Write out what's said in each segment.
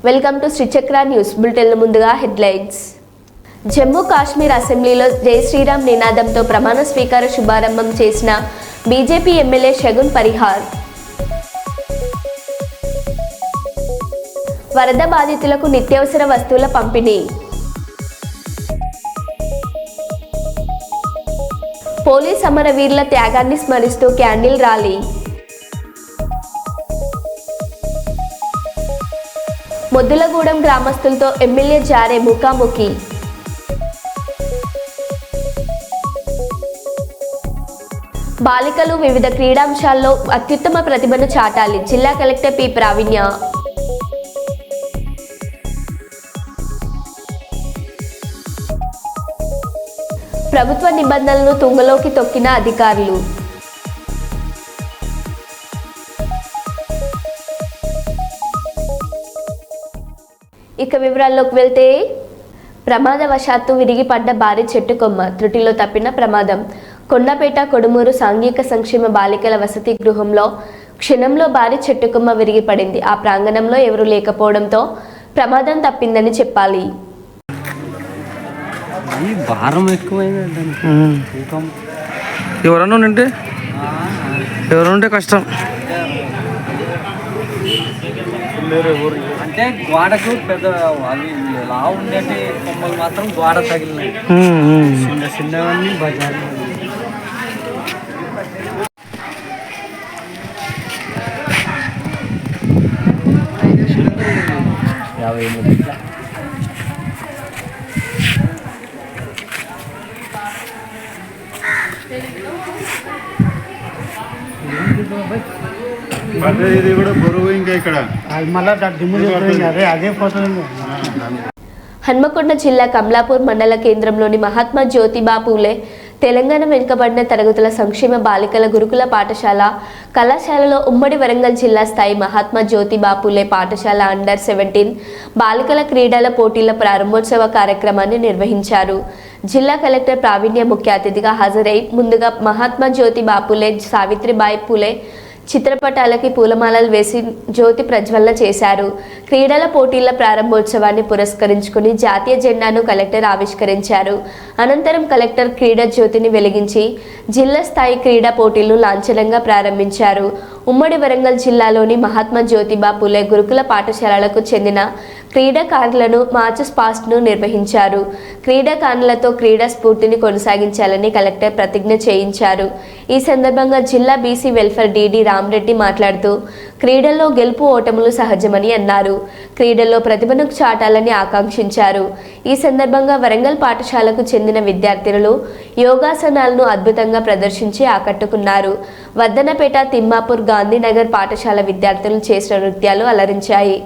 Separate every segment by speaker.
Speaker 1: Welcome to Sri Chakra news bulletin. ముందుగా headlines. Jammu Kashmir అసెంబ్లీలో జై శ్రీరామ్ నినాదంతో ప్రమాణ స్వీకార శుభారంభం చేసిన బీజేపీ ఎమ్మెల్యే షగున్ పరిహార్. వరద బాధితులకు నిత్యావసర వస్తువుల పంపిణీ. పోలీస్ అమరవీరుల త్యాగాన్ని స్మరిస్తూ క్యాండిల్ ర్యాలీ. మొద్దులగూడెం గ్రామస్తులతో ఎమ్మెల్యే జారే ముఖాముఖి. బాలికలు వివిధ క్రీడాంశాల్లో అత్యుత్తమ ప్రతిభను చాటాలి. జిల్లా కలెక్టర్ పి ప్రావీణ్య. ప్రభుత్వ నిబంధనలను తుంగలోకి తొక్కిన అధికారులు. ఇక వివరాల్లోకి వెళ్తే, ప్రమాదవశాత్తు విరిగిపడ్డ భారీ చెట్టు కొమ్మ, త్రుటిలో తప్పిన ప్రమాదం. కొండపేట కొడుమూరు సాంఘిక సంక్షేమ బాలికల వసతి గృహంలో క్షణంలో భారీ చెట్టు కొమ్మ విరిగిపడింది. ఆ ప్రాంగణంలో ఎవరూ లేకపోవడంతో ప్రమాదం తప్పిందని చెప్పాలి.
Speaker 2: ఎవరుంటే కష్టం
Speaker 3: అంటే గోడకు పెద్ద అవి లావు ఉండేటి కొమ్మలు మాత్రం గోడ తగిలినాయి. చిన్న చిన్నవన్నీ బజార్
Speaker 4: ఇది కూడా బరువు ఇంకా ఇక్కడ అదే పోతుంది.
Speaker 1: హన్మకొండ జిల్లా కమలాపూర్ మండల కేంద్రంలోని మహాత్మా జ్యోతిబా పూలే తెలంగాణ వెనుకబడిన తరగతుల సంక్షేమ బాలికల గురుకుల పాఠశాల కళాశాలలో ఉమ్మడి వరంగల్ జిల్లా స్థాయి మహాత్మా జ్యోతిబా పూలే పాఠశాల అండర్-17 బాలికల క్రీడల పోటీల ప్రారంభోత్సవ కార్యక్రమాన్ని నిర్వహించారు. జిల్లా కలెక్టర్ ప్రావీణ్య ముఖ్య అతిథిగా హాజరై ముందుగా మహాత్మా జ్యోతిబా పూలే, సావిత్రిబాయి పూలే చిత్రపటాలకి పూలమాలలు వేసి జ్యోతి ప్రజ్వలన చేశారు. క్రీడల పోటీల ప్రారంభోత్సవాన్ని పురస్కరించుకుని జాతీయ జెండాను కలెక్టర్ ఆవిష్కరించారు. అనంతరం కలెక్టర్ క్రీడా జ్యోతిని వెలిగించి జిల్లా స్థాయి క్రీడా పోటీలను లాంఛనంగా ప్రారంభించారు. ఉమ్మడి వరంగల్ జిల్లాలోని మహాత్మా జ్యోతిబా పూలే గురుకుల పాఠశాలలకు చెందిన క్రీడాకారులను మార్చ్ పాస్ట్ను నిర్వహించారు. క్రీడాకారులతో క్రీడా స్ఫూర్తిని కొనసాగించాలని కలెక్టర్ ప్రతిజ్ఞ చేయించారు. ఈ సందర్భంగా జిల్లా బీసీ వెల్ఫేర్ డీడీ రామరెడ్డి మాట్లాడుతూ క్రీడల్లో గెలుపు ఓటములు సహజమని అన్నారు. క్రీడల్లో ప్రతిభను చాటాలని ఆకాంక్షించారు. ఈ సందర్భంగా వరంగల్ పాఠశాలకు చెందిన విద్యార్థినులు యోగాసనాలను అద్భుతంగా ప్రదర్శించి ఆకట్టుకున్నారు. వర్ధనపేట, తిమ్మాపూర్, గాంధీనగర్ పాఠశాల విద్యార్థులు చేసిన నృత్యాలు అలరించాయి.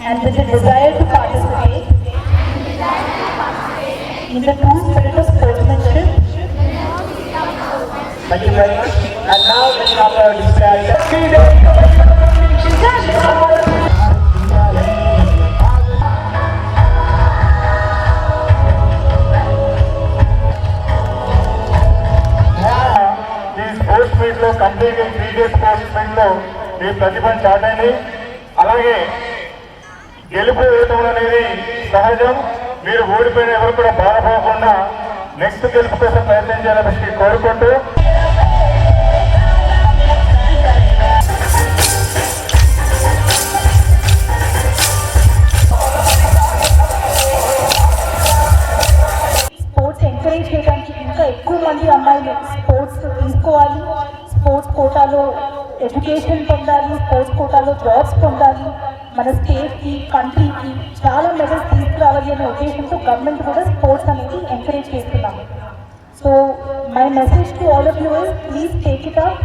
Speaker 5: And with the desire to participate in the true spirit of sportsmanship.
Speaker 4: Thank you very much. And now let's have our dispatch. ఈ స్పోర్ట్స్ మీట్ లో కంప్లీట్ 3 days స్పోర్ట్స్ మీట్ లో మీ ప్రతిభను చాటండి. అలాగే గెలుపు ఓటములు అనేది సహజం. మీరు ఓడిపోయిన ఎవరు కూడా బాధపోకుండా నెక్స్ట్ గెలుపు కోసం ప్రయత్నం చేయాలని కోరుకుంటూ
Speaker 5: స్పోర్ట్స్ ఎంకరేజ్ చేయడానికి ఇంకా ఎక్కువ మంది అమ్మాయిలు స్పోర్ట్స్ తీసుకోవాలి, స్పోర్ట్స్ కోటాలో ఎడ్యుకేషన్ పొందాలి, స్పోర్ట్స్ కోటాలో జాబ్స్ పొందాలి, మన స్టేట్కి కంట్రీకి చాలా మెడల్స్ తీసుకురావాలి అనే ఉద్దేశంతో గవర్నమెంట్ కూడా స్పోర్ట్స్ అనేది ఎంకరేజ్ చేస్తున్నాము. So my message to all of you is please take it up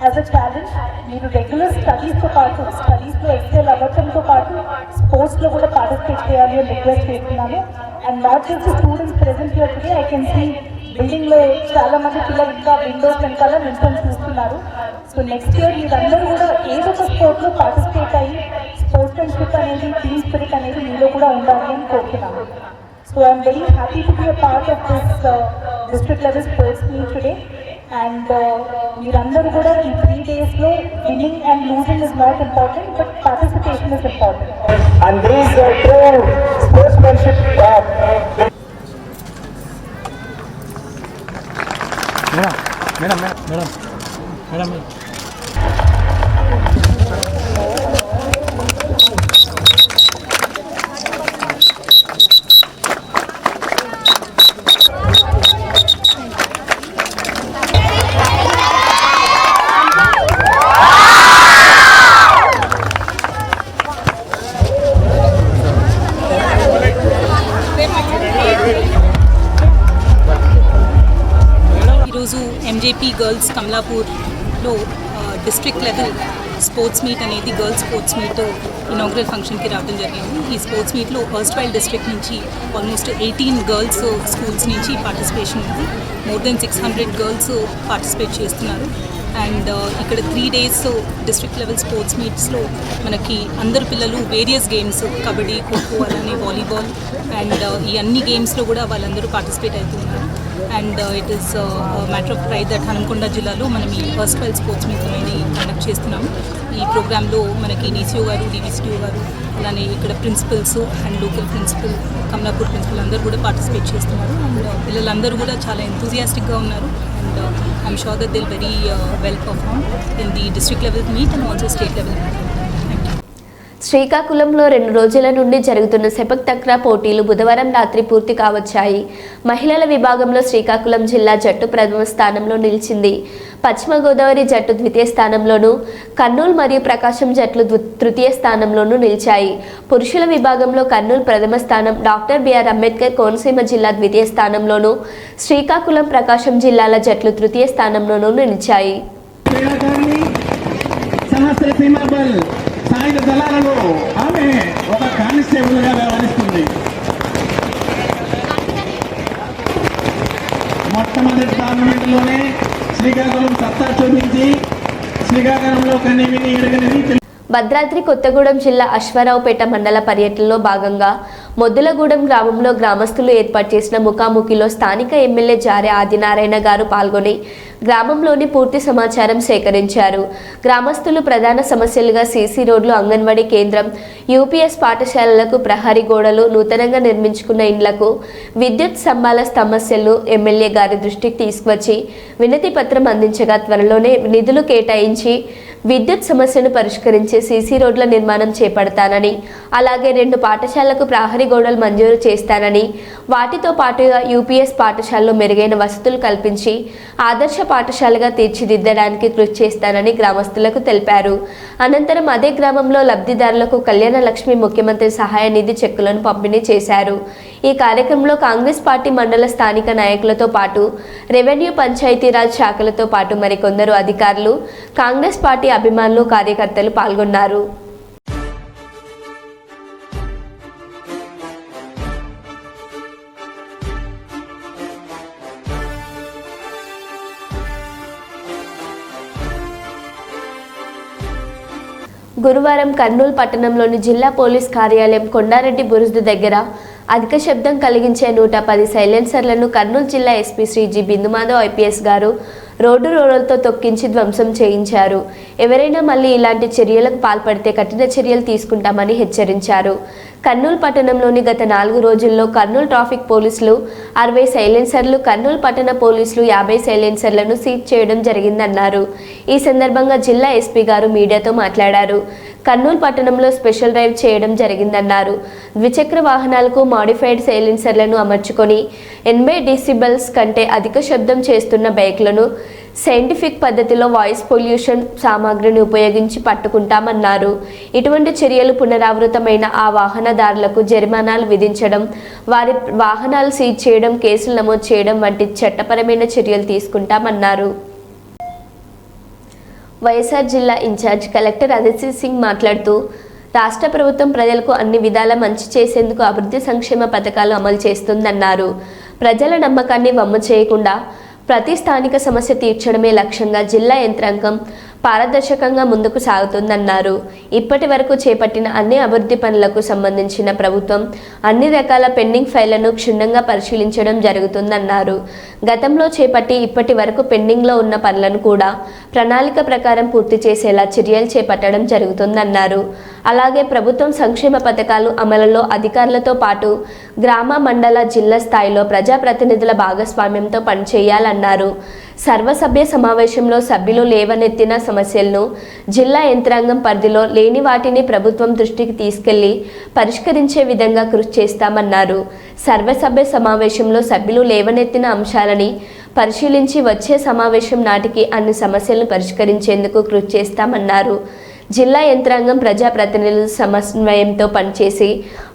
Speaker 5: as a challenge. మీరు రెగ్యులర్ స్టడీస్తో పాటు స్టడీస్లో ఎక్సెల్ అవ్వడంతో పాటు స్పోర్ట్స్లో కూడా పార్టిసిపేట్ చేయాలి అని రిక్వెస్ట్ చేస్తున్నాను. And not just students present here today, I can see బిల్డింగ్లో చాలా మంది పిల్లలు ఇంకా విండోస్ వెనకాల నిల్చొని చూస్తున్నారు. సో నెక్స్ట్ ఇయర్ మీరందరూ కూడా ఏదో ఒక స్పోర్ట్లో పార్టిసిపేట్ అయ్యి స్పోర్ట్స్మెన్షిప్ అనేది, టీమ్ స్పిరిట్ అనేది మీలో కూడా ఉండాలి అని కోరుతున్నాను. So I'm very happy to be a part of this district level sports meet today. And మీరందరూ కూడా ఈ 3 days లో winning and losing is not important, but participation is important.
Speaker 4: And these true sportsmanship.
Speaker 3: Madam
Speaker 2: ఈరోజు MJP girls కమలాపూర్లో district level sports meet అనేది girls sports meet inaugural ఫంక్షన్కి రావడం జరిగింది. ఈ స్పోర్ట్స్ మీట్లో ఫస్ట్ డిస్ట్రిక్ట్ నుంచి ఆల్మోస్ట్ 18 గర్ల్స్ స్కూల్స్ నుంచి పార్టిసిపేషన్ ఉంది. మోర్ దెన్ 600 గర్ల్స్ పార్టిసిపేట్ చేస్తున్నారు. అండ్ ఇక్కడ 3 days డిస్ట్రిక్ట్ లెవెల్ స్పోర్ట్స్ మీట్స్లో మనకి అందరు పిల్లలు వేరియస్ గేమ్స్, కబడ్డీ, ఖోఖో, అలానే వాలీబాల్ అండ్ ఈ అన్ని గేమ్స్లో కూడా వాళ్ళందరూ పార్టిసిపేట్ అవుతున్నారు. And it is matter of pride that Hanumakonda జిల్లాలో మనం ఈ ఫస్ట్ స్పోర్ట్స్ మీట్ అనేది కండక్ట్ చేస్తున్నాము. ఈ ప్రోగ్రాంలో మనకి డీసీఓ గారు, డివిసిడిఓ గారు, అలానే ఇక్కడ principals and local principal, Kamalapur principal అందరూ కూడా పార్టిసిపేట్ చేస్తున్నారు. అండ్ పిల్లలందరూ కూడా చాలా ఎంతూజియాస్టిక్గా ఉన్నారు. And I'm sure that they will very well perform in the district level meet and also state level meet.
Speaker 1: శ్రీకాకుళంలో 2 రోజుల నుండి జరుగుతున్న సెపక్ తక్రా పోటీలు బుధవారం రాత్రి పూర్తి కావచ్చాయి. మహిళల విభాగంలో శ్రీకాకుళం జిల్లా జట్టు ప్రథమ స్థానంలో నిలిచింది. పశ్చిమ గోదావరి జట్టు ద్వితీయ స్థానంలోనూ, కర్నూలు మరియు ప్రకాశం జట్లు తృతీయ స్థానంలోనూ నిలిచాయి. పురుషుల విభాగంలో కర్నూలు ప్రథమ స్థానం, డాక్టర్ బిఆర్ అంబేద్కర్ కోనసీమ జిల్లా ద్వితీయ స్థానంలోనూ, శ్రీకాకుళం ప్రకాశం జిల్లాల జట్లు తృతీయ స్థానంలోనూ నిలిచాయి.
Speaker 6: సాయుధ దళాలలో ఆమె ఒక కానిస్టేబుల్గా వ్యవహరిస్తుంది. మొట్టమొదటి టోర్నమెంట్లోనే శ్రీకాకుళం సత్తా చూపించి శ్రీకాకుళంలో కనివిని ఎరగనిది.
Speaker 1: భద్రాద్రి కొత్తగూడెం జిల్లా అశ్వారావుపేట మండల పర్యటనలో భాగంగా మొద్దులగూడెం గ్రామంలో గ్రామస్తులు ఏర్పాటు చేసిన ముఖాముఖిలో స్థానిక ఎమ్మెల్యే జారే ఆదినారాయణ గారు పాల్గొని గ్రామంలోని పూర్తి సమాచారం సేకరించారు. గ్రామస్తులు ప్రధాన సమస్యలుగా సీసీ రోడ్లు, అంగన్వాడీ కేంద్రం, యూపీఎస్ పాఠశాలలకు ప్రహరీ గోడలు, నూతనంగా నిర్మించుకున్న ఇండ్లకు విద్యుత్ స్తంభాల సమస్యలు ఎమ్మెల్యే గారి దృష్టికి తీసుకువచ్చి వినతి పత్రం అందించగా త్వరలోనే నిధులు కేటాయించి విద్యుత్ సమస్యను పరిష్కరించే సీసీ రోడ్ల నిర్మాణం చేపడతానని, అలాగే 2 పాఠశాలలకు ప్రహరీ గోడలు మంజూరు చేస్తానని, వాటితో పాటుగా యూపీఎస్ పాఠశాలలో మెరుగైన వసతులు కల్పించి ఆదర్శ పాఠశాలగా తీర్చిదిద్దడానికి కృషి చేస్తానని గ్రామస్తులకు తెలిపారు. అనంతరం అదే గ్రామంలో లబ్ధిదారులకు కళ్యాణ లక్ష్మి ముఖ్యమంత్రి సహాయ నిధి చెక్కులను పంపిణీ చేశారు. ఈ కార్యక్రమంలో కాంగ్రెస్ పార్టీ మండల స్థానిక నాయకులతో పాటు రెవెన్యూ, పంచాయతీరాజ్ శాఖలతో పాటు మరికొందరు అధికారులు, కాంగ్రెస్ పార్టీ అభిమానులు, కార్యకర్తలు పాల్గొన్నారు. గురువారం కర్నూలు పట్టణంలోని జిల్లా పోలీస్ కార్యాలయం కొండారెడ్డి బురుజు దగ్గర అధిక శబ్దం కలిగించే 110 సైలెన్సర్లను కర్నూలు జిల్లా SP Shri G Bindumadhav IPS గారు రోడ్డు రోలర్తో తొక్కించి ధ్వంసం చేయించారు. ఎవరైనా మళ్ళీ ఇలాంటి చర్యలకు పాల్పడితే కఠిన చర్యలు తీసుకుంటామని హెచ్చరించారు. కర్నూలు పట్టణంలోని గత 4 రోజుల్లో కర్నూలు ట్రాఫిక్ పోలీసులు 60 సైలెన్సర్లు, కర్నూలు పట్టణ పోలీసులు 50 సైలెన్సర్లను సీజ్ చేయడం జరిగిందన్నారు. ఈ సందర్భంగా జిల్లా ఎస్పీ గారు మీడియాతో మాట్లాడారు. కర్నూలు పట్టణంలో స్పెషల్ డ్రైవ్ చేయడం జరిగిందన్నారు. ద్విచక్ర వాహనాలకు మాడిఫైడ్ సైలెన్సర్లను అమర్చుకొని 80 డెసిబెల్స్ కంటే అధిక శబ్దం చేస్తున్న బైక్లను సైంటిఫిక్ పద్ధతిలో వాయిస్ పొల్యూషన్ సామాగ్రిని ఉపయోగించి పట్టుకుంటామన్నారు. ఇటువంటి చర్యలు పునరావృతమైన ఆ వాహనదారులకు జరిమానాలు విధించడం, వారి వాహనాలు సీజ్ చేయడం, కేసులు నమోదు చేయడం వంటి చట్టపరమైన చర్యలు తీసుకుంటామన్నారు. వైఎస్ఆర్ జిల్లా ఇన్ఛార్జ్ కలెక్టర్ అదితి సింగ్ మాట్లాడుతూ, రాష్ట్ర ప్రభుత్వం ప్రజలకు అన్ని విధాల మంచి చేసేందుకు అభివృద్ధి సంక్షేమ పథకాలు అమలు చేస్తుందన్నారు. ప్రజల నమ్మకాన్ని వమ్ము చేయకుండా ప్రతి స్థానిక సమస్య తీర్చడమే లక్ష్యంగా జిల్లా యంత్రాంగం పారదర్శకంగా ముందుకు సాగుతుందన్నారు. ఇప్పటి వరకు చేపట్టిన అన్ని అభివృద్ధి పనులకు సంబంధించిన ప్రభుత్వం అన్ని రకాల పెండింగ్ ఫైళ్లను క్షుణ్ణంగా పరిశీలించడం జరుగుతుందన్నారు. గతంలో చేపట్టి ఇప్పటి వరకు పెండింగ్లో ఉన్న పనులను కూడా ప్రణాళిక ప్రకారం పూర్తి చేసేలా చర్యలు చేపట్టడం జరుగుతుందన్నారు. అలాగే ప్రభుత్వం సంక్షేమ పథకాలు అమలులో అధికారులతో పాటు గ్రామ, మండల, జిల్లా స్థాయిలో ప్రజాప్రతినిధుల భాగస్వామ్యంతో పనిచేయాలన్నారు. సర్వసభ్య సమావేశంలో సభ్యులు లేవనెత్తిన సమస్యలను జిల్లా యంత్రాంగం పరిధిలో లేని వాటిని ప్రభుత్వం దృష్టికి తీసుకెళ్లి పరిష్కరించే విధంగా కృషి చేస్తామన్నారు. సర్వసభ్య సమావేశంలో సభ్యులు లేవనెత్తిన అంశాలని పరిశీలించి వచ్చే సమావేశం నాటికి అన్ని సమస్యలను పరిష్కరించేందుకు కృషి చేస్తామన్నారు. జిల్లా యంత్రాంగం ప్రజాప్రతినిధుల సమన్వయంతో పనిచేసి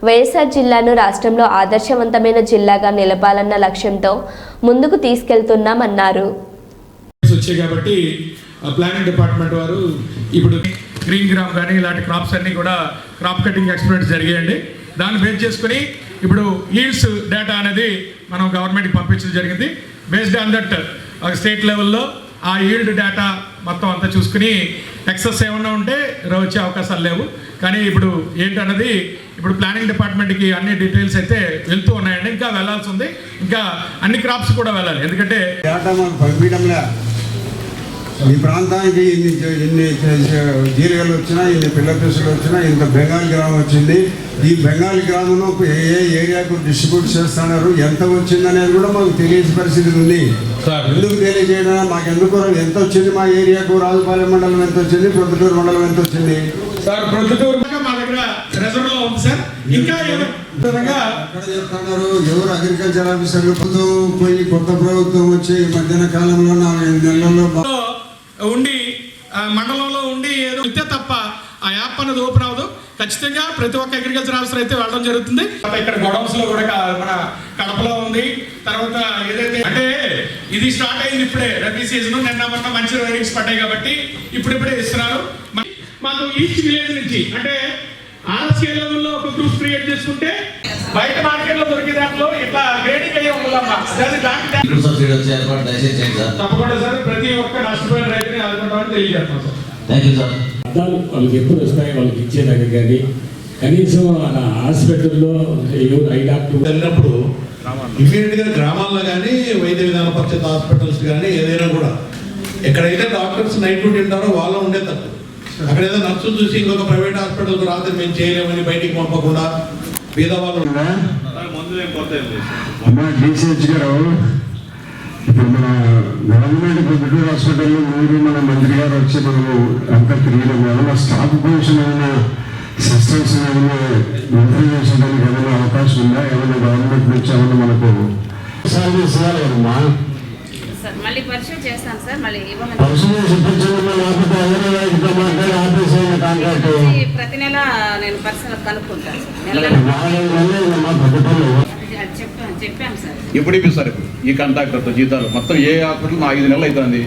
Speaker 1: వైఎస్ఆర్ జిల్లాను రాష్ట్రంలో ఆదర్శవంతమైన జిల్లాగా నిలపాలన్న లక్ష్యంతో ముందుకు తీసుకెళ్తున్నామన్నారు.
Speaker 6: వచ్చాయి కాబట్టి ప్లానింగ్ డిపార్ట్మెంట్ వారు ఇప్పుడు గ్రీన్ గ్రామ్ కానీ ఇలాంటి క్రాప్స్ అన్నీ కూడా క్రాప్ కటింగ్ ఎక్స్పెరిమెంట్స్ జరిగాయండి. దాన్ని బేస్ చేసుకుని ఇప్పుడు ఈల్డ్స్ డేటా అనేది మనం గవర్నమెంట్కి పంపించడం జరిగింది. బేస్డ్ ఆన్ దట్ స్టేట్ లెవెల్లో ఆ ఈల్డ్ డేటా మొత్తం అంతా చూసుకుని ఎక్సెస్ ఏమన్నా ఉంటే వచ్చే అవకాశాలు లేవు. కానీ ఇప్పుడు ఏంటన్నది ఇప్పుడు ప్లానింగ్ డిపార్ట్మెంట్కి అన్ని డీటెయిల్స్ అయితే వెళ్తూ ఉన్నాయండి. ఇంకా వెళ్ళాల్సి ఉంది, ఇంకా అన్ని క్రాప్స్ కూడా వెళ్ళాలి. ఎందుకంటే
Speaker 7: డేటా మాకు పంపించడంలో ఈ ప్రాంతానికి ఇన్ని జీరగలు వచ్చినా, ఇన్ని పిల్ల పిసులు వచ్చినా, ఇంత బెంగాల్ గ్రామం వచ్చింది. ఈ బెంగాల్ గ్రామంలో ఏ ఏరియాకు డిస్ట్రిబ్యూట్ చేస్తున్నారు, ఎంత వచ్చిందనేది కూడా మాకు తెలియని పరిస్థితి ఉంది. ఎందుకు తెలియజేయడం, మాకు ఎందుకు ఎంత వచ్చింది, మా ఏరియాకు రాజుపాలెం మండలం ఎంత వచ్చింది, ప్రొద్దుటూరు మండలం ఎంత వచ్చింది
Speaker 6: సార్. ప్రొద్దుటూరు మా దగ్గర రిజర్వ్ లో ఉంది సార్. ఇంకా
Speaker 7: ఎక్కడ చెప్తున్నారు, ఎవరు అగ్రికల్చర్ ఆఫీసర్లు పోయి కొత్త ప్రభుత్వం వచ్చి ఈ మధ్యాహ్న కాలంలో 4 నెలల్లో
Speaker 6: ఉండి మండలంలో ఉండి ఏదో ఇస్తే తప్ప ఆ యాప్ అనేది ఓపెన్ అవ్వదు. ఖచ్చితంగా ప్రతి ఒక్క అగ్రికల్చర్ ఆఫీసర్ అయితే వెళ్ళడం జరుగుతుంది. ఇక్కడ గొడౌన్స్ లో కూడా మన కడపలో ఉంది. తర్వాత ఏదైతే అంటే ఇది స్టార్ట్ అయింది ఇప్పుడే రబీ సీజన్. నిన్న మొన్న మంచి రైనింగ్స్ పడ్డాయి కాబట్టి ఇప్పుడిప్పుడే ఇస్తున్నారు. మాకు ఈచ్ విలేజ్ నుంచి అంటే ఆర్ఎస్కే లెవెల్లో ఒక గ్రూప్ క్రియేట్ చేసుకుంటే బయట మార్కెట్ లో దొరికే దాంట్లో ఇట్లా గ్రేడింగ్ అయ్యే ఉంటుందమ్మా. తప్పకుండా సార్, ప్రతి ఒక్క నష్టపోయిన రైతుని ఆదుకుంటామని తెలియజేస్తాం సార్.
Speaker 8: Thank you sir. వాళ్ళకి ఎప్పుడు వస్తాయి వాళ్ళకి ఇచ్చేదాకా కానీ కనీసం హాస్పిటల్లో ఎవరు ఐ డాక్టర్
Speaker 9: వెళ్ళినప్పుడు ఇమీడియట్గా గ్రామాల్లో కానీ వైద్య విధాన పరిషత్ హాస్పిటల్స్ కానీ ఏదైనా కూడా ఎక్కడైతే డాక్టర్స్ నైట్ డ్యూటీ ఉంటారో వాళ్ళు ఉండే తప్పు. అక్కడ ఏదో నర్సులు చూసి ఇంకొక ప్రైవేట్ హాస్పిటల్కి రాత్రి మేము చేయలేమని బయటికి పంపకుండా పేదవాళ్ళు
Speaker 7: డిసిహెచ్ గారు ఇప్పుడు మన గవర్నమెంట్ ప్రొద్దుటూరు హాస్పిటల్లో మీరు మన మంత్రి గారు వచ్చి మనము అంతా తిరిగిన ఏమైనా స్టాక్ పొజిషన్ ఏమైనా సిస్టమ్స్ ఏమైనా ఇన్ఫర్మేషన్ ఏమైనా అవకాశం ఉందా? ఏమైనా గవర్నమెంట్ నుంచి ఏమైనా మనకు సర్వీస్ ఇవ్వాలమ్మా.
Speaker 10: మళ్ళీ పరిశీలన చేస్తాను సార్. మళ్ళీ ప్రతి నెల నేను పర్సనల్ కనుక్కుంటాను చెప్పాను సార్.
Speaker 11: ఎప్పుడు ఇప్పిస్తారు ఈ కాంట్రాక్టర్తో జీతాలు? మొత్తం ఏ హాస్పిటల్ 5 నెలలు అవుతుంది.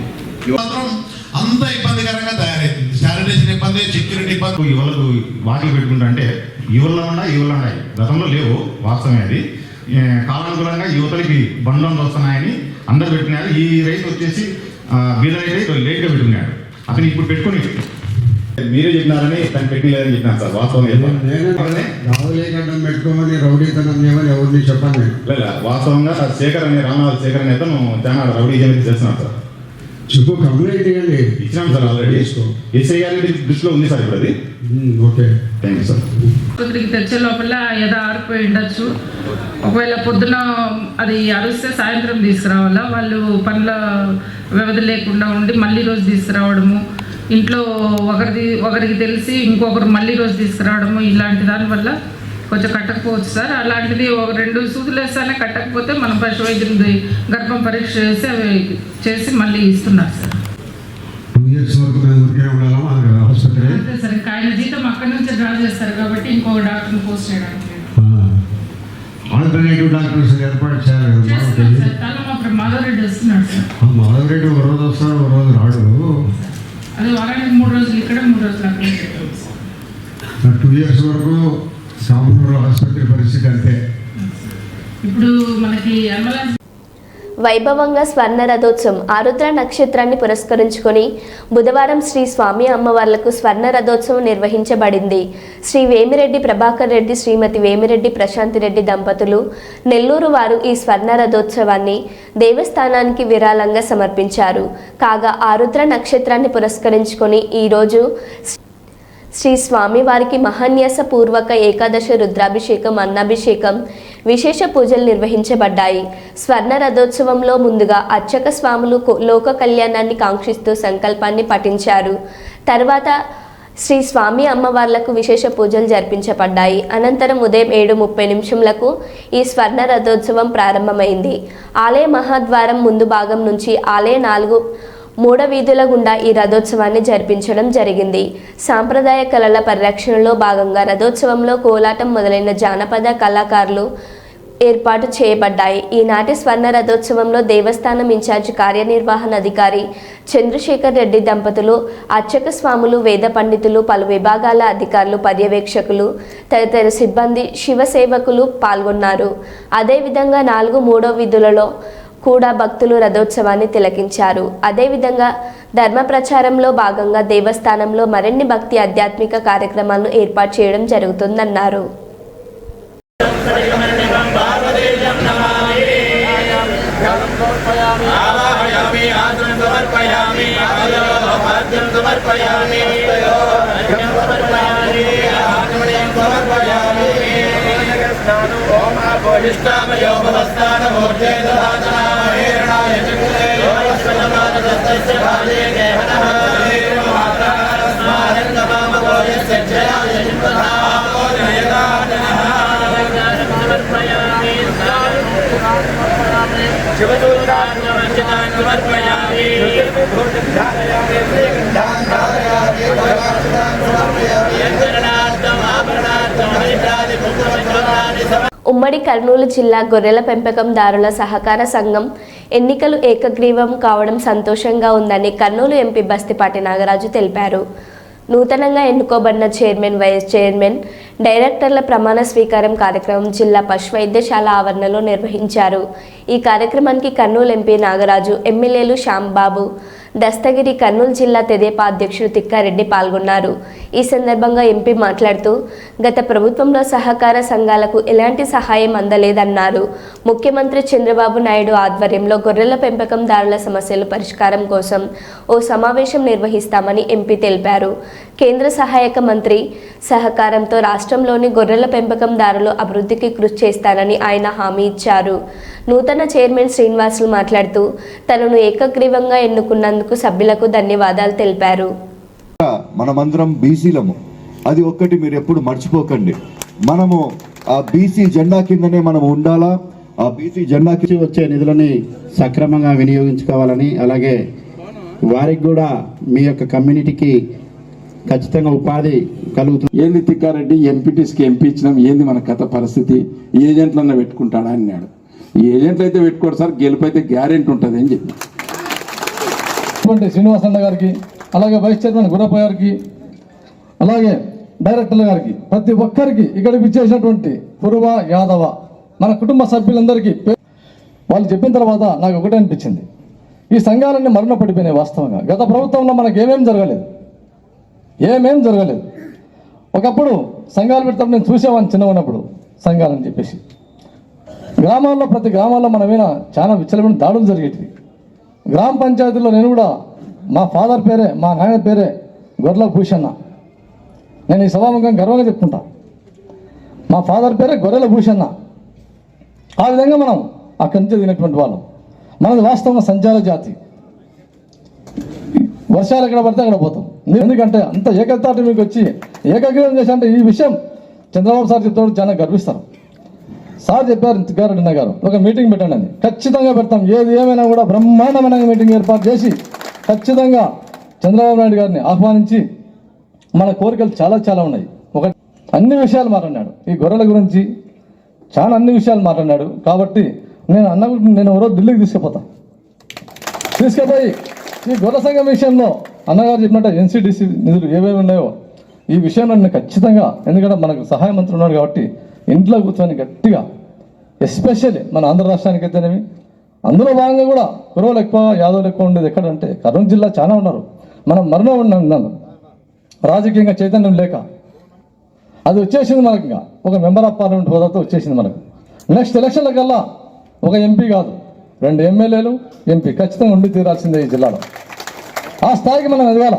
Speaker 9: అంత ఇబ్బందికరంగా తయారైంది. శానిటేషన్ ఇబ్బంది, సెక్యూరిటీ ఇబ్బంది.
Speaker 12: ఇవాళకు వాటికి పెట్టుకుంటా అంటే యువల్లో ఉన్నాయి, గతంలో లేవు. వాస్తవమే అది. కాలానుగుణంగా యువతలకి బండ్లు వస్తున్నాయని అందరు పెట్టుకున్నారు. ఈ రైతు వచ్చేసి బీద రైతు లేట్గా పెట్టుకున్నాడు. అతను ఇప్పుడు పెట్టుకుని మీరే చెప్పినారని తను పెట్టలేదని చెప్పినారు సార్. వాస్తవం
Speaker 7: రావులేకుండా పెట్టుకోమని రౌడీతనం చేయమని ఎవరిని చెప్పండి.
Speaker 12: లేదా వాస్తవంగా శేఖర్ అనే రామనాథ్ శేఖర్ అనే అతను చాలా రౌడీ చేస్తున్నాడు సార్.
Speaker 7: చెప్పు, కంప్లైంట్ ఇవ్వండి.
Speaker 12: ఇచ్చినాం సార్ ఆల్రెడీ. ఎస్ఐ గారి దృష్టిలో ఉంది సార్ ఇప్పుడు అది.
Speaker 7: Okay,
Speaker 12: thank you sir.
Speaker 13: పొద్దుకి తెచ్చే లోపల ఏదో ఆరిపోయి ఉండొచ్చు. ఒకవేళ పొద్దున అది అరిస్తే సాయంత్రం తీసుకురావాలా, వాళ్ళు పనుల వ్యవధి లేకుండా ఉండి మళ్ళీ రోజు తీసుకురావడము, ఇంట్లో ఒకరికి తెలిసి ఇంకొకరు మళ్ళీ రోజు తీసుకురావడము ఇలాంటి దానివల్ల కొంచెం కట్టకపోవచ్చు సార్. అలాంటిది ఒక 2 సూదులు వేస్తానే కట్టకపోతే మనం పశు వైద్యుడి గర్భం పరీక్ష చేసి అవి చేసి మళ్ళీ ఇస్తున్నారు సార్.
Speaker 7: 2 years వరకు హాస్పిటల్
Speaker 13: అంతే సార్. ఇంకా ఆయన జీతం అక్కడి నుంచి డ్రా చేస్తారు కాబట్టి ఇంకొక డాక్టర్ని పోస్ట్ చేయడానికి
Speaker 7: ఆల్టర్నేటివ్ డాక్టర్స్ ఏర్పాటు చేయాలి
Speaker 13: సార్. మాధవరెడ్డి వస్తున్నాడు సార్.
Speaker 7: మాధవరెడ్డి ఒక రోజు వస్తాడు, ఒక రోజు రాడు.
Speaker 13: అది వారానికి 3 రోజులు ఇక్కడ 3 రోజులు అక్కడ.
Speaker 7: 2 years వరకు సామూరు ఆసుపత్రి పరిస్థితి అంతే.
Speaker 13: ఇప్పుడు మనకి అంబులెన్స్
Speaker 1: వైభవంగా స్వర్ణ రథోత్సవం ఆరుద్ర నక్షత్రాన్ని పురస్కరించుకొని బుధవారం శ్రీ స్వామి అమ్మవార్లకు స్వర్ణ రథోత్సవం నిర్వహించబడింది. శ్రీ వేమిరెడ్డి ప్రభాకర్ రెడ్డి, శ్రీమతి వేమిరెడ్డి ప్రశాంతి రెడ్డి దంపతులు నెల్లూరు వారు ఈ స్వర్ణ రథోత్సవాన్ని దేవస్థానానికి విరాళంగా సమర్పించారు. కాగా ఆరుద్ర నక్షత్రాన్ని పురస్కరించుకొని ఈరోజు శ్రీ స్వామివారికి మహాన్యాస పూర్వక ఏకాదశ రుద్రాభిషేకం, అన్నాభిషేకం, విశేష పూజలు నిర్వహించబడ్డాయి. స్వర్ణ రథోత్సవంలో ముందుగా అర్చక స్వాములు లోక కళ్యాణాన్ని కాంక్షిస్తూ సంకల్పాన్ని పఠించారు. తర్వాత శ్రీ స్వామి అమ్మవార్లకు విశేష పూజలు జరిపించబడ్డాయి. అనంతరం ఉదయం 7:30 ఈ స్వర్ణ రథోత్సవం ప్రారంభమైంది. ఆలయ మహాద్వారం ముందు భాగం నుంచి ఆలయ 3 వీధుల గుండా ఈ రథోత్సవాన్ని జరిపించడం జరిగింది. సాంప్రదాయ కళల పరిరక్షణలో భాగంగా రథోత్సవంలో కోలాటం మొదలైన జానపద కళాకారులు ఏర్పాటు చేయబడ్డాయి. ఈనాటి స్వర్ణ రథోత్సవంలో దేవస్థానం ఇన్ఛార్జి కార్యనిర్వహణ అధికారి చంద్రశేఖర్ రెడ్డి దంపతులు, అర్చక స్వాములు, వేద పండితులు, పలు విభాగాల అధికారులు, పర్యవేక్షకులు, తదితర సిబ్బంది, శివ సేవకులు పాల్గొన్నారు. అదేవిధంగా 4 వీధులలో కూడా భక్తులు రథోత్సవాన్ని తిలకించారు. అదేవిధంగా ధర్మ ప్రచారంలో భాగంగా దేవస్థానంలో మరిన్ని భక్తి ఆధ్యాత్మిక కార్యక్రమాలను ఏర్పాటు చేయడం జరుగుతుందన్నారు. ఉమ్మడి కర్నూలు జిల్లా గొర్రెల పెంపకందారుల సహకార సంఘం ఎన్నికలు ఏకగ్రీవం కావడం సంతోషంగా ఉందని కర్నూలు ఎంపీ బస్తిపాటి నాగరాజు తెలిపారు. నూతనంగా ఎన్నుకోబడిన చైర్మన్, వైస్ చైర్మన్, డైరెక్టర్ల ప్రమాణ స్వీకారం కార్యక్రమం జిల్లా పశు వైద్యశాల ఆవరణలో నిర్వహించారు. ఈ కార్యక్రమానికి కర్నూలు ఎంపీ నాగరాజు, ఎమ్మెల్యేలు శ్యాంబాబు, దస్తగిరి, కర్నూలు జిల్లా తెదేపా అధ్యక్షుడు తిక్కారెడ్డి పాల్గొన్నారు. ఈ సందర్భంగా ఎంపీ మాట్లాడుతూ గత ప్రభుత్వంలో సహకార సంఘాలకు ఎలాంటి సహాయం అందలేదన్నారు. ముఖ్యమంత్రి చంద్రబాబు నాయుడు ఆధ్వర్యంలో గొర్రెల పెంపకందారుల సమస్యల పరిష్కారం కోసం ఓ సమావేశం నిర్వహిస్తామని ఎంపీ తెలిపారు. కేంద్ర సహాయక మంత్రి సహకారంతో రాష్ట్రంలోని గొర్రెల పెంపకందారుల అభివృద్ధికి కృషి చేస్తానని ఆయన హామీ ఇచ్చారు. నూతన చైర్మన్ శ్రీనివాసులు మాట్లాడుతూ తనను ఏకగ్రీవంగా ఎన్నుకున్నందుకు సభ్యులకు ధన్యవాదాలు తెలిపారు.
Speaker 14: మనమందరం బీసీలము, అది ఒక్కటి మీరు ఎప్పుడు మర్చిపోకండి. మనము ఆ బీసీ జెండా కిందనే మనం ఉండాలా. ఆ బీసీ జెండా కింద
Speaker 15: వచ్చే నిధులని సక్రమంగా వినియోగించుకోవాలని, అలాగే వారికి కూడా మీ యొక్క కమ్యూనిటీకి ఖచ్చితంగా ఉపాధి కలుగుతుంది.
Speaker 16: ఏంది తిక్కారెడ్డి ఎంపీటీస్కి ఎంపీ ఇచ్చినాం, ఏంది మన కథ పరిస్థితి, ఏజెంట్లన్నా పెట్టుకుంటాడా అన్నాడు. ఏజెంట్లు అయితే పెట్టుకోడు సార్, గెలుపు అయితే గ్యారెంటీ ఉంటుంది అని చెప్పి
Speaker 17: శ్రీనివాసన్న గారికి, అలాగే వైస్ చైర్మన్ గురప్ప గారికి, అలాగే డైరెక్టర్ల గారికి, ప్రతి ఒక్కరికి ఇక్కడికి ఇచ్చేసినటువంటి పురువ యాదవ మన కుటుంబ సభ్యులందరికీ వాళ్ళు చెప్పిన తర్వాత నాకు ఒకటే అనిపించింది, ఈ సంఘాలన్నీ మరణ పడిపోయినాయి. వాస్తవంగా గత ప్రభుత్వంలో మనకు ఏమేం జరగలేదు. ఒకప్పుడు సంఘాలు పెడతాం, నేను చూసేవాడిని చిన్న ఉన్నప్పుడు సంఘాలని చెప్పేసి. గ్రామాల్లో, ప్రతి గ్రామాల్లో మన మీద చాలా విచ్చలమైన దాడులు జరిగేటివి. గ్రామ పంచాయతీలో నేను కూడా మా ఫాదర్ పేరే, మా నాయన పేరే గొర్రెల భూషన్న. నేను ఈ సభాముఖంగా గర్వంగా చెప్పుకుంటా, మా ఫాదర్ పేరే గొర్రెల భూషన్న. ఆ విధంగా మనం అక్కడి నుంచి తినేటువంటి వాళ్ళం. మనది వాస్తవంగా సంచార జాతి. వర్షాలు ఎక్కడ పడితే అక్కడ పోతాం. ఎందుకంటే అంత ఏకతాటి మీకు వచ్చి ఏకగ్రీవం చేసి అంటే ఈ విషయం చంద్రబాబు సార్ చెప్తాడు, చాలా గర్విస్తారు. సార్ చెప్పారు తిక్కారెడ్డి గారు ఒక మీటింగ్ పెట్టండి అని. ఖచ్చితంగా పెడతాం. ఏది ఏమైనా కూడా బ్రహ్మాండమైన మీటింగ్ ఏర్పాటు చేసి ఖచ్చితంగా చంద్రబాబు నాయుడు గారిని ఆహ్వానించి మన కోరికలు చాలా చాలా ఉన్నాయి. ఒక అన్ని విషయాలు మాట్లాడినాడు, ఈ గొర్రెల గురించి చాలా అన్ని విషయాలు మాట్లాడినాడు. కాబట్టి నేను ఎవరో ఢిల్లీకి తీసుకుపోయి ఈ గొర్రెల సంఘం విషయంలో అన్నగారు చెప్పినట్టు ఎన్సీడీసీ నిధులు ఏవేవి ఉన్నాయో ఈ విషయంలో నేను ఖచ్చితంగా, ఎందుకంటే మనకు సహాయ మంత్రి ఉన్నాడు కాబట్టి ఇంట్లో కూర్చొని గట్టిగా, ఎస్పెషల్లీ మన ఆంధ్ర రాష్ట్రానికి అయితేనేమి, అందులో భాగంగా కూడా కురవలు ఎక్కువ యాదవులు ఎక్కువ ఉండేది ఎక్కడంటే కర్నూలు జిల్లా చాలా ఉన్నారు. మనం మరణం ఉన్నాను రాజకీయంగా చైతన్యం లేక అది వచ్చేసింది మనకి. ఇంకా ఒక మెంబర్ ఆఫ్ పార్లమెంట్ హోదాతో వచ్చేసింది మనకు. నెక్స్ట్ ఎలక్షన్ల కల్లా ఒక ఎంపీ కాదు 2 ఎమ్మెల్యేలు ఎంపీ ఖచ్చితంగా ఉండి తీరాల్సిందే ఈ జిల్లాలో. ఆ స్థాయికి మనం ఎదగాల.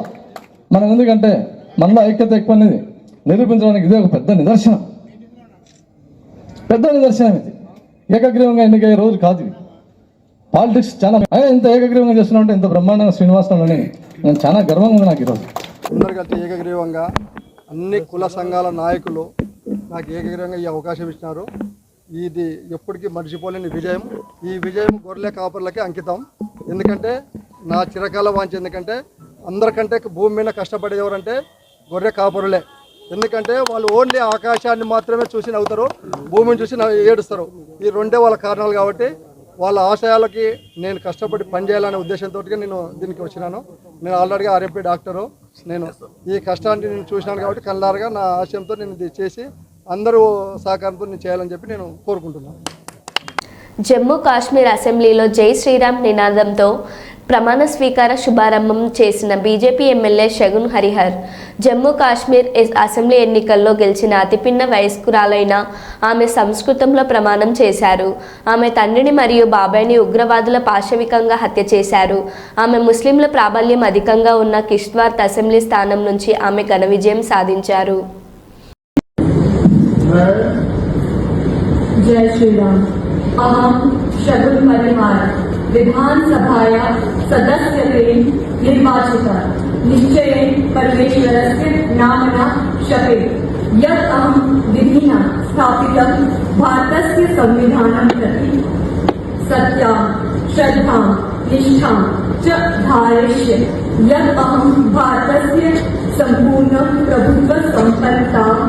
Speaker 17: మనం ఎందుకంటే మనలో ఐక్యత ఎక్కువ అనేది నిరూపించడానికి ఇదే ఒక పెద్ద నిదర్శనం ఇది. ఏకగ్రీవంగా ఎన్నికయ్యే రోజు కాదు ఇది. పాలిటిక్స్ చాలా ఇంత ఏకగ్రీవంగా చేస్తున్నామంటే ఇంత బ్రహ్మాండంగా శ్రీనివాసరావుని నేను చాలా గర్వంగా ఉంది నాకు ఈరోజు.
Speaker 18: అందరికంటే ఏకగ్రీవంగా అన్ని కుల సంఘాల నాయకులు నాకు ఏకగ్రీవంగా ఈ అవకాశం ఇచ్చినారు. ఇది ఎప్పటికీ మర్చిపోలేని విజయం. ఈ విజయం గొర్రెల కాపర్లకే అంకితం. ఎందుకంటే నా చిరకాల వాంఛ, ఎందుకంటే అందరికంటే భూమి మీద కష్టపడేది ఎవరంటే గొర్రె కాపరులే. ఎందుకంటే వాళ్ళు ఓన్లీ ఆకాశాన్ని మాత్రమే చూసి నవ్వుతారు, భూమిని చూసి ఏడుస్తారు. ఈ రెండే వాళ్ళ కారణాలు. కాబట్టి వాళ్ళ ఆశయాలకి నేను కష్టపడి పనిచేయాలనే ఉద్దేశంతో నేను దీనికి వచ్చినాను. నేను ఆల్రెడీగా ఆర్ఎంపీ డాక్టరు. నేను ఈ కష్టాన్ని నేను చూసినాను కాబట్టి కళ్ళారుగా నా ఆశయంతో నేను ఇది చేసి అందరూ సహకారంతో నేను చేయాలని చెప్పి నేను కోరుకుంటున్నాను.
Speaker 1: జమ్మూ కాశ్మీర్ అసెంబ్లీలో జై శ్రీరామ్ నినాదంతో ప్రమాణ స్వీకార శుభారంభం చేసిన BJP MLA Shagun Harihar Jammu Kashmir assembly ఎన్నికల్లో గెలిచిన అతిపిన్న వయస్కురాలైన ఆమె సంస్కృతంలో ప్రమాణం చేశారు. ఆమె తండ్రిని మరియు బాబాయ్ని ఉగ్రవాదుల పాశవికంగా హత్య చేశారు. ఆమె ముస్లింల ప్రాబల్యం అధికంగా ఉన్న కిష్త్వార్ అసెంబ్లీ స్థానం నుంచి ఆమె ఘన విజయం సాధించారు.
Speaker 19: जय श्री राम। अहम शगुन हरिहर विधानसभाया सदस्यत्वेन निर्वाचिता निश्चयेन परमेश्वरस्य नाम्ना शपे यत् अहं विधिना स्थापितं भारतस्य संविधानं प्रति सत्यां श्रद्धां निष्ठां च धारयिष्ये यत् अहं भारतस्य सम्पूर्ण प्रभुत्व संपन्नताम्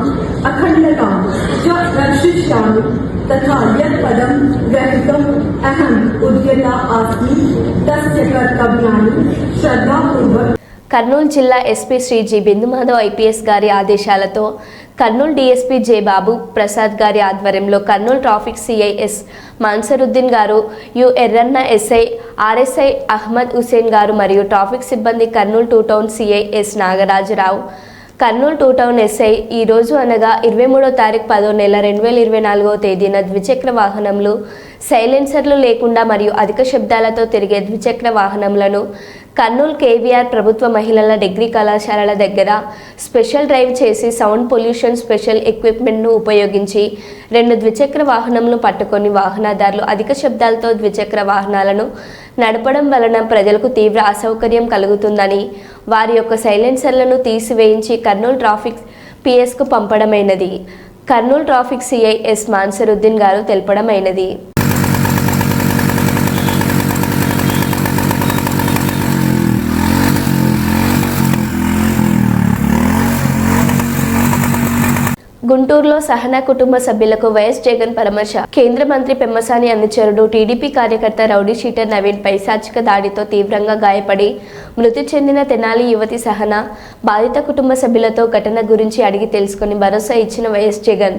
Speaker 19: अखण्डतां च रक्षिष्यामि तथा यत् पदं ग्रहीतुम् अहम् उद्यता अस्मि तस्य कर्तव्यानि श्रद्धापूर्वक.
Speaker 1: కర్నూలు జిల్లా SP Shri G Bindumadhav IPS గారి ఆదేశాలతో కర్నూలు డీఎస్పీ జె బాబు ప్రసాద్ గారి ఆధ్వర్యంలో కర్నూలు ట్రాఫిక్ సిఐఎస్ మాన్సరుద్దీన్ గారు, U Erranna SI RSI Ahmed Hussain గారు మరియు ట్రాఫిక్ సిబ్బంది Kurnool 2 town CIs Nagarajarao, Kurnool 2 town SI ఈరోజు అనగా 23వ తారీఖు 10వ నెల 2024వ తేదీన ద్విచక్ర వాహనంలు సైలెన్సర్లు లేకుండా మరియు అధిక శబ్దాలతో తిరిగే ద్విచక్ర వాహనములను కర్నూలు కేవీఆర్ ప్రభుత్వ మహిళల డిగ్రీ కళాశాలల దగ్గర స్పెషల్ డ్రైవ్ చేసి సౌండ్ పొల్యూషన్ స్పెషల్ ఎక్విప్మెంట్ను ఉపయోగించి 2 ద్విచక్ర వాహనములను పట్టుకొని వాహనదారులు అధిక శబ్దాలతో ద్విచక్ర వాహనాలను నడపడం వలన ప్రజలకు తీవ్ర అసౌకర్యం కలుగుతుందని వారి యొక్క సైలెన్సర్లను తీసివేయించి కర్నూలు ట్రాఫిక్ పిఎస్కు పంపడమైనది. కర్నూలు ట్రాఫిక్ సిఐఎస్ మాన్సరుద్దీన్ గారు తెలపడమైనది. గుంటూరులో సహనా కుటుంబ సభ్యులకు వైఎస్ జగన్ పరామర్శ. కేంద్ర మంత్రి పెమ్మసాని అనుచరుడు టీడీపీ కార్యకర్త రౌడీ షీటర్ నవీన్ పైశాచిక దాడితో తీవ్రంగా గాయపడి మృతి చెందిన తెనాలి యువతి సహనా బాధిత కుటుంబ సభ్యులతో ఘటన గురించి అడిగి తెలుసుకుని భరోసా ఇచ్చిన వైఎస్ జగన్.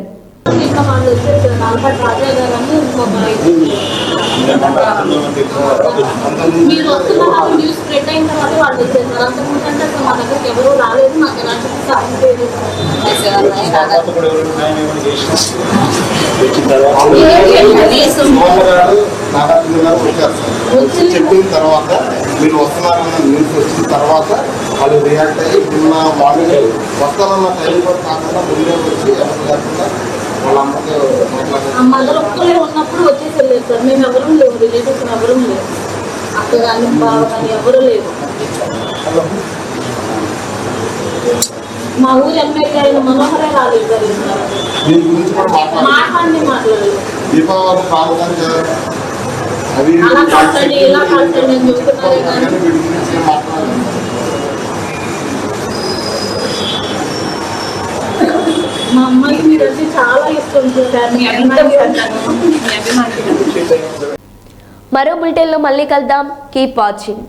Speaker 20: మీరు వస్తున్నారు న్యూస్ స్ప్రెడ్ అయిన తర్వాత వాళ్ళు వచ్చేసారు. అంతకుముందంటే అసలు మా దగ్గరికి ఎవరూ రాలేదు, మాకు ఎలాంటి సాయం లేదు.
Speaker 21: చెప్పిన తర్వాత మీరు వస్తున్నారన్న న్యూస్ వచ్చిన తర్వాత వాళ్ళు రియాక్ట్ అయ్యి ఉన్న వాళ్ళు వస్తానన్న టైం కూడా కాకుండా ముందే వచ్చి ఎవరు కాకుండా
Speaker 20: మదర్ ఒక్కరే ఉన్నప్పుడు వచ్చేసి వెళ్ళలేదు సార్. మేము ఎవరూ లేవు, రిలేటివ్స్ ఎవరూ లేవు, అక్క కానీ బావ కానీ ఎవరూ లేవు. మా ఊరు ఎమ్మెల్యే అయిన మనోహరే రాలేదు సార్
Speaker 21: దీని గురించి కూడా
Speaker 20: మాట్లాడలేదు.
Speaker 21: దీపావళి ప్రాముఖ్యత అవి
Speaker 20: అలా కాల్చండి ఇలా కాల్చండి అని చెప్తున్నారే కానీ
Speaker 21: వీటి గురించి ఏం మాట్లాడాలి.
Speaker 20: మా అమ్మాయికి మీరు వచ్చి చాలా ఇష్టం సార్. మీ అభిమాని
Speaker 1: మరో బులెటిన్లో మళ్ళీ కలుద్దాం. Keep watching.